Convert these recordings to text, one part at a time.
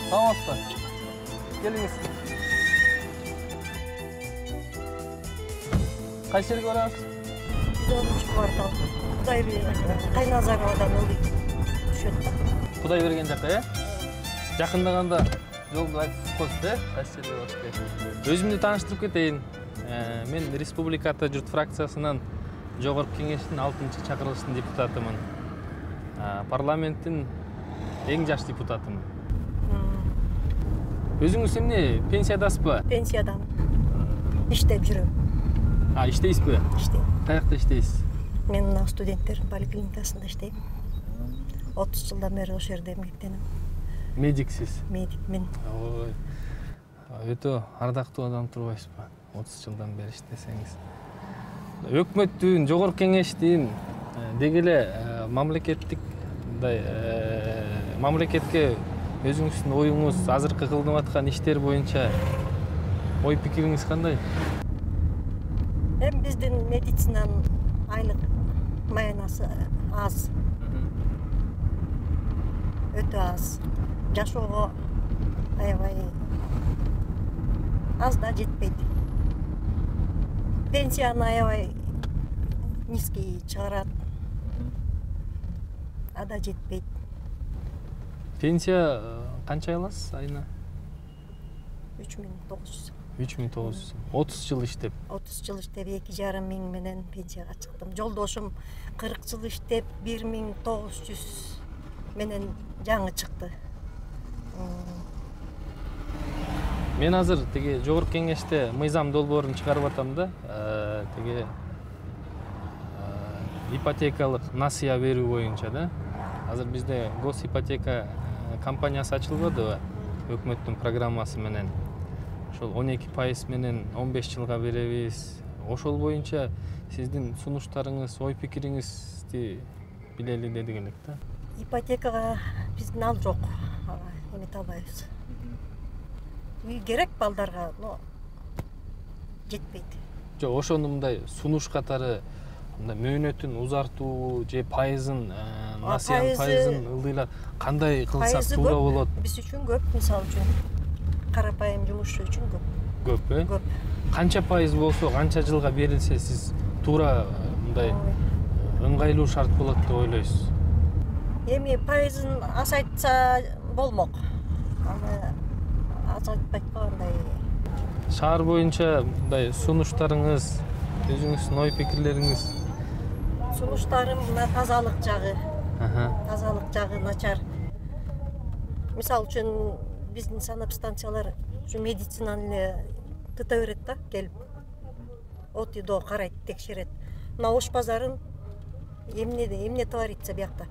Саламатсызбы? Келиңиz. Кайсы жерге барасыз? 110 квартал. Кайназаровадан ылдый түшөт. Кудай берген жакка, Жакындаганда жолду айтып коесуз, кайсы жерге барасыз? Өзүмдү тааныштырып кетейин. Мен Республика Ата журт фракциясынан Жогорку кеңештин 6-чы чакырылыштын депутатымын. Парламенттин эң жаш депутатымын. Өзүңүз эмне пенсиядасызбы? Пенсиядамын. Иштеп жүрөм. Иштейсизби? Иштейм. Каякта иштейсиз? Мен мына студенттер поликлиникасында иштейм. 30 жылдан бери ошол жерде эмгектенем. Медиксиз? Медикмин. Ой. Өтө ардактуу адам турбайсызбы? 30 жылдан бери иштесеңиз. Өкмөттүн, Жогорку кеңештин деги эле мамлекеттик мамлекетке өзүңүздүн оюңуз, азыркы кылынып аткан иштер боюнча ой пикириңиз кандай? Биздин медицинанын айлык маянасы аз. Өтө аз. Жашоого аябай аз да жетпейт. Пенсияны аябай низкий чыгарат. Ада жетпейт. Пенсия канча аласыз айына? 3900. 3900. 30 жыл иштеп. 30 жыл иштеп 2,5 миң менен пенсияга чыктым. Жолдошум 40 жыл иштеп 1900 менен жаңы чыкты. Мен азыр теге Жогорку кеңеште мыйзам долбоорун чыгарып атам да, теге ипотекалык насыя берүү боюнча да. Азыр бизде госипотека компаниясы ачылбадыбы? Өкмөттүн программасы менен. Ошол 12% менен 15 жылга беребиз. Ошол боюнча сиздин сунуштарыңыз, ой пикириңизди билели дедик элек да. Ипотекага биздин ал жок. Эмете албайбыз. Үй керек балдарга, но жетпейт. Жок, ошону мындай сунуш катары мындай мөөнөтүн узартуу же пайызын, насыянын пайызын ылдыйлар кандай кылсак туура болот? Биз үчүн көп, мисалы үчүн карапайым жумушчу үчүн көп. Көп, э? Көп. Канча пайыз болсо, канча жылга берилсе сиз туура мындай ыңгайлуу шарт болот деп ойлойсуз? Эми пайызын азайтса болмок. Аны азайтпайт андай. Шаар боюнча мындай сунуштарыңыз, өзүңүздүн ой пикирлериңиз? Сунуштарым мына тазалык жагы. Тазалык жагы начар. Мисалы үчүн биздин санэпстанциялар ушу медицинаны эле тыта берет да, келип. От и до карайт, текшерет. Мына Ош базарын эмне творится биякта?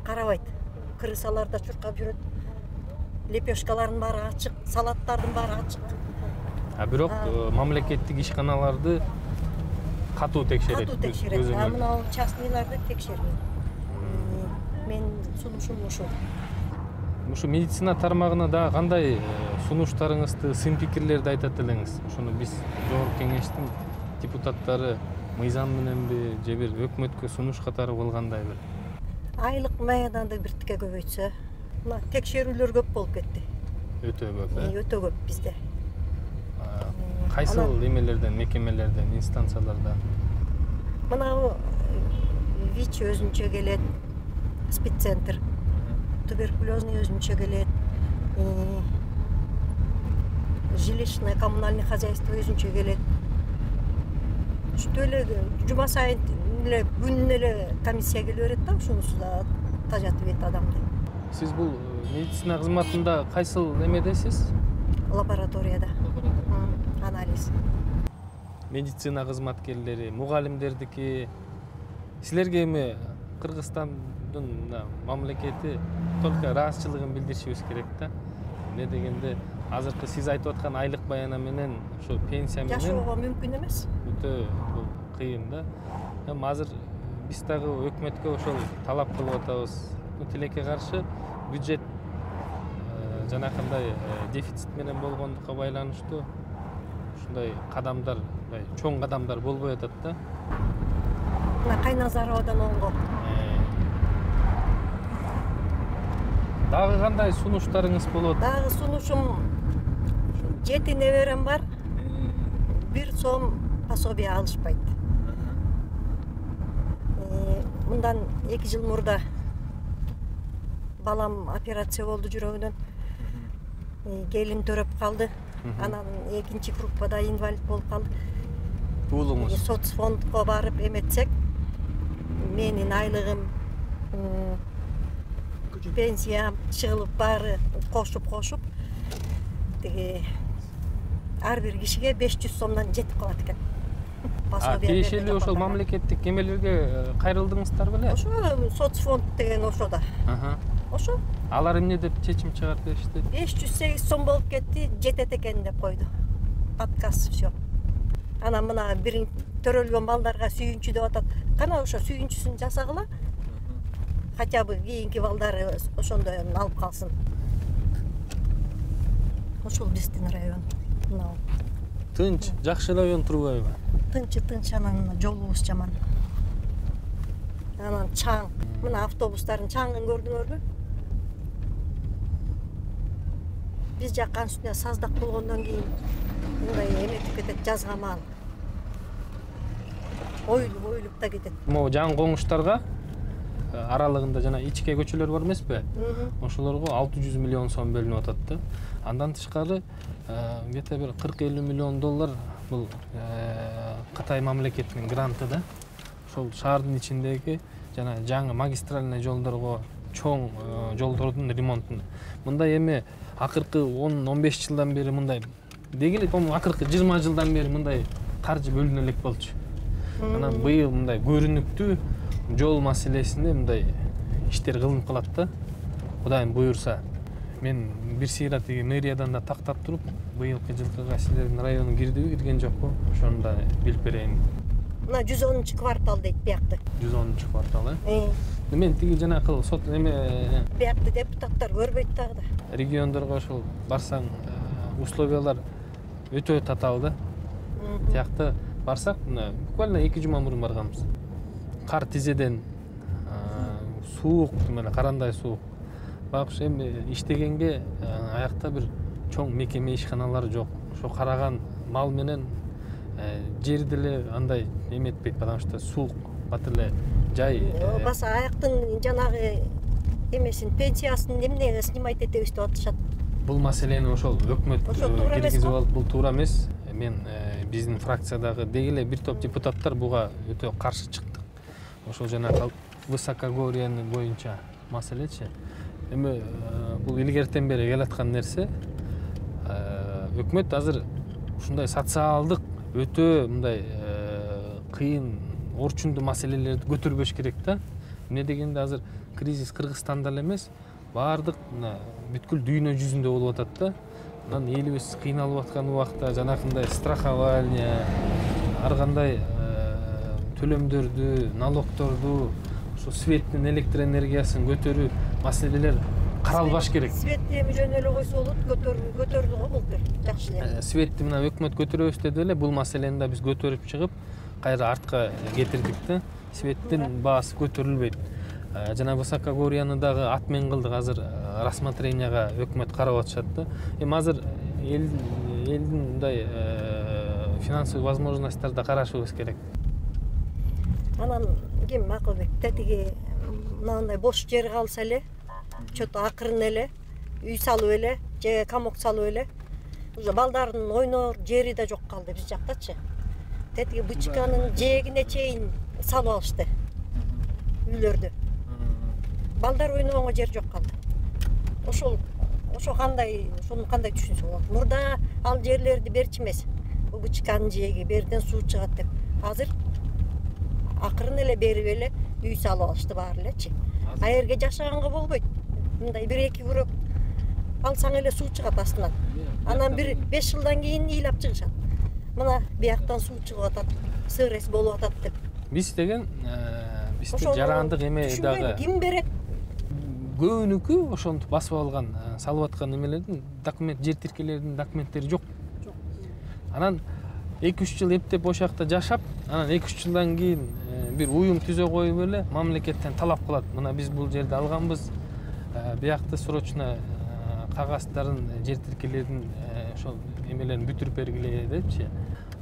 Карабайт. Крысалар да чуркап жүрөт. Лепешкалардын баары ачык, салаттардын баары ачык. Бирок мамлекеттик ишканаларды катуу текшерет. Катуу текшерет. Мына частныйларды текшербейт. Мен сунушум ошол. Ушу медицина тармагына да кандай сунуштарыңызды, сын пикирлерди айтат элеңиз? Ошону биз Жогорку кеңештин депутаттары мыйзам мененби же бир өкмөткө сунуш катары болгандай бир? Айлык маядан да биртике көбөйтсө. Мына текшерүүлөр көп болуп кетти. Өтө көп, э? Өтө көп бизде. Кайсыл эмелерден, мекемелерден, инстанциялардан? Мына ВИЧ өзүнчө келет, спеццентр, туберкулезный өзүнчө келет, жилищное коммунальное хозяйство өзүнчө келет. Ушинтип эле жума сайын эле күнүнө эле комиссия келип берет да, ушунусу да тажатып эт адамды. Сиз бул медицина кызматында кайсыл эмедесиз? Лабораторияда. Анализ. Медицина кызматкерлери, мугалимдердики силерге эми Кыргызстандын мамлекети только ыраазычылыгын билдиришибиз керек да. Эмне дегенде азыркы сиз айтып аткан айлык баяна менен ошо пенсия менен жашоого мүмкүн эмес. Өтө кыйын да. Эми азыр биз дагы өкмөткө ошол талап кылып атабыз. Тилекке каршы бюджет жанакындай дефицит менен болгондукка байланыштуу ушундай кадамдар, чоң кадамдар болбой атат да. Мына Кайназаровадан оңго. Дагы кандай сунуштарыңыз болот? Дагы сунушум 7 неберем бар. 1 сом пособие алышпайт. Мындан 2 жыл мурда балам операция болду жүрөгүнөн. Келин төрөп калды. Анан 2-чи группада инвалид болуп калды. Уулуңуз? Соцфондко барып эметсек, менин айлыгым, пенсиям чыгылып баары кошуп тиги ар бир кишиге 500 сомдон жетип калат экен. Тиешелүү ошол мамлекеттик эмелерге кайрылдыңыздар беле? Ошо соцфонд деген ошода. Ошо. Алар эмне деп чечим чыгарып беришти? 508 сом болуп кетти, жетет экен деп койду. Отказ, все. Анан мына бир төрөлгөн балдарга сүйүнчү деп атат. Кана ошо сүйүнчүсүн жасагыла. Хотя бы кийинки балдары ошондой алып калсын. Ошол биздин район. Мына. Тынч, жакшы район турбайбы? Тынч, анан жолубуз жаман. Анан чаң, мына автобустардын чаңын көрдүңөрбү? Биз жаккан үстүнө саздак болгондон кийин мындай эметип кетет, жазга маал. Оюлуп да кетет. Могу жаңы коңуштарга аралыгында жана ичке көчөлөр бар эмеспи? Ошолорго 600 миллион сом бөлүнүп атат да. Андан тышкары где-то бир 40-50 миллион доллар бул Кытай мамлекетинин гранты да. Ошол шаардын ичиндеги жана жаңы магистральный жолдорго, чоң жолдордун ремонтуна. Мындай эми акыркы 10-15 жылдан бери мындай дегеле, по-моему, акыркы 20 жылдан бери мындай каржы бөлүнө элек болчу. Анан быйыл мындай көрүнүктүү жол маселесинде мындай иштер кылынып калат да. Кудайым буйрса, мен бир сыйра тиги мэриядан да тактап туруп, быйылкы жылкыга силердин району кирдиби, кирген жокпу? Ошону да билип берейин. Мына 110 квартал дейт биякты. 110 квартал, Мен тиги жанакы сот эме биякты депутаттар көрбөйт дагы да. Региондорго ошол барсаң, условиялар өтө татаал да. Тиякты барсак, буквально 2 жума мурун барганбыз. Кар тизеден суук, карандай суук. Бак эми иштегенге аякта бир чоң мекеме ишканалар жок. Ошо караган мал менен жер деле андай эметпейт, потому что суук, бат эле жай. Баса аяктын жанагы эмесин, пенсиясын эмнеге снимать этебиз деп атышат. Бул маселени ошол өкмөт киргизип алып, бул туура эмес. Мен биздин фракциядагы дегеле бир топ депутаттар буга өтө каршы чыктык. Ошол жанагы высокогорьяны боюнча маселечи. Эми бул илгертен бери келаткан нерсе. Өкмөт азыр ушундай социалдык өтө мындай кыйын, орчундуу маселелерди көтөрбөш керек да. Эмне дегенде азыр кризис Кыргызстанда эле эмес, баардык бүткүл дүйнө жүзүндө болуп атат да. Анан элибиз кыйналып аткан убакта жанакындай страхование, ар кандай төлөмдөрдү, налогторду, ошо светтин, электр энергиясын көтөрүү маселелер каралбаш керек. Светти эми жөн эле койсо болот, көтөрүлдү го былтыр. Жакшы эле. Светти мына өкмөт көтөрөбүз деди эле, бул маселени да биз көтөрүп чыгып, кайра артка кетирдик да. Светтин баасы көтөрүлбөйт. Жана высокогорьяны дагы атмен кылдык, азыр рассмотренияга өкмөт карап атышат да. Эми азыр элдин мындай финансовый возможностьтарды карашыбыз керек. Анан ким Макылбек тетиги мындай бош жер калса эле, чөтө акырын эле үй салып эле, же комок салып эле. Уже балдардын ойноор жери да жок калды биз жактачы. Тетиги бычканын жээгине чейин салып алышты. Үйлөрдү. Балдар ойногонго жер жок калды. Ошо кандай, ошону кандай түшүнсө болот? Мурда ал жерлерди берчү эмес. Бул бычканын жээги берден суу чыгат деп. Азыр акырын эле берип эле үй салып алышты баары элечи. А жерге жашаганга болбойт. Мындай 1-2 күрөк алсаң эле суу чыгат астынан. Анан 5 жылдан кийин ыйлап чыгышат. Мына бияктан суу чыгып атат, сырес болуп атат деп. Биз деген бизде жарандык эме дагы ким берет? Көбүнүкү ошонтип басып алган, салып аткан эмелердин документ, жер тиркелердин документтери жок. Анан 2-3 жыл эптеп ошол жакта жашап, анан 2-3 жылдан кийин бир уюм түзө коюп эле мамлекеттен талап кылат. Мына биз бул жерди алганбыз, биякта срочно кагаздарын жер тиркелердин ошол эмелерин бүтүрүп бергиле депчи.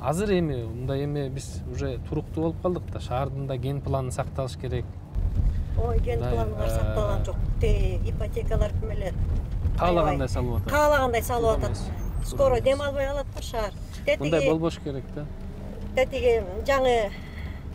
Азыр эми мындай эме биз уже туруктуу болуп калдык да, шаардын да ген планын сакталыш керек. Ой, ген планыңар сакталган жок. Ипотекалар ким эле Каалагандай салып атат. Каалагандай салып атат. Скоро дем албай калат да шаар. Мындай болбош керек да. Тетиги жаңы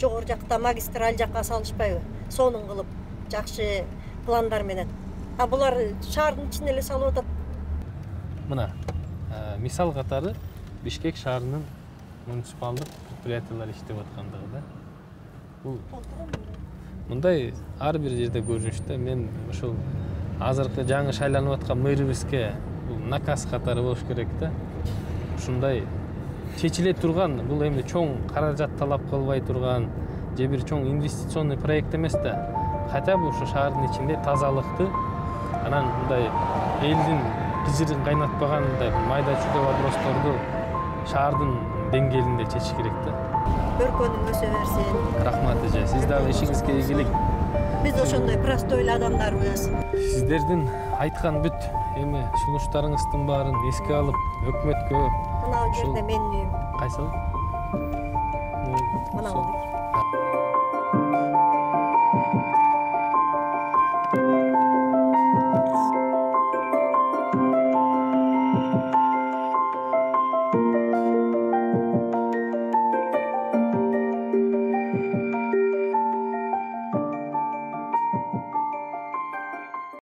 жогору жакта магистраль жакка салышпайбы? Сонун кылып, жакшы пландар менен. А булар шаардын ичине эле салып атат. Мына мисал катары Бишкек шаарынын муниципалдык предприятиялар иштеп аткандыгы да. Бул мындай ар бир жерде көрүнүш да. Мен ошол азыркы жаңы шайланып аткан мэрибизге бул наказ катары болуш керек да. Ушундай чечиле турган, бул эми чоң каражат талап кылбай турган, же бир чоң инвестиционный проект эмес да. Хотя бы ушу шаардын ичинде тазалыкты, анан мындай элдин кижирин кайнатпаган мындай майда чүйдө вопросторду шаардын деңгээлинде чечиш керек да. Өркөнүң өсө берсин. Рахмат эже, сиз дагы ишиңизге ийгилик. Биз ошондой простой эле адамдарбыз. Сиздердин айткан бүт эми сунуштарыңыздын баарын эске алып, өкмөткө Мына жерде менин үйүм. кайсыл? Мына бул.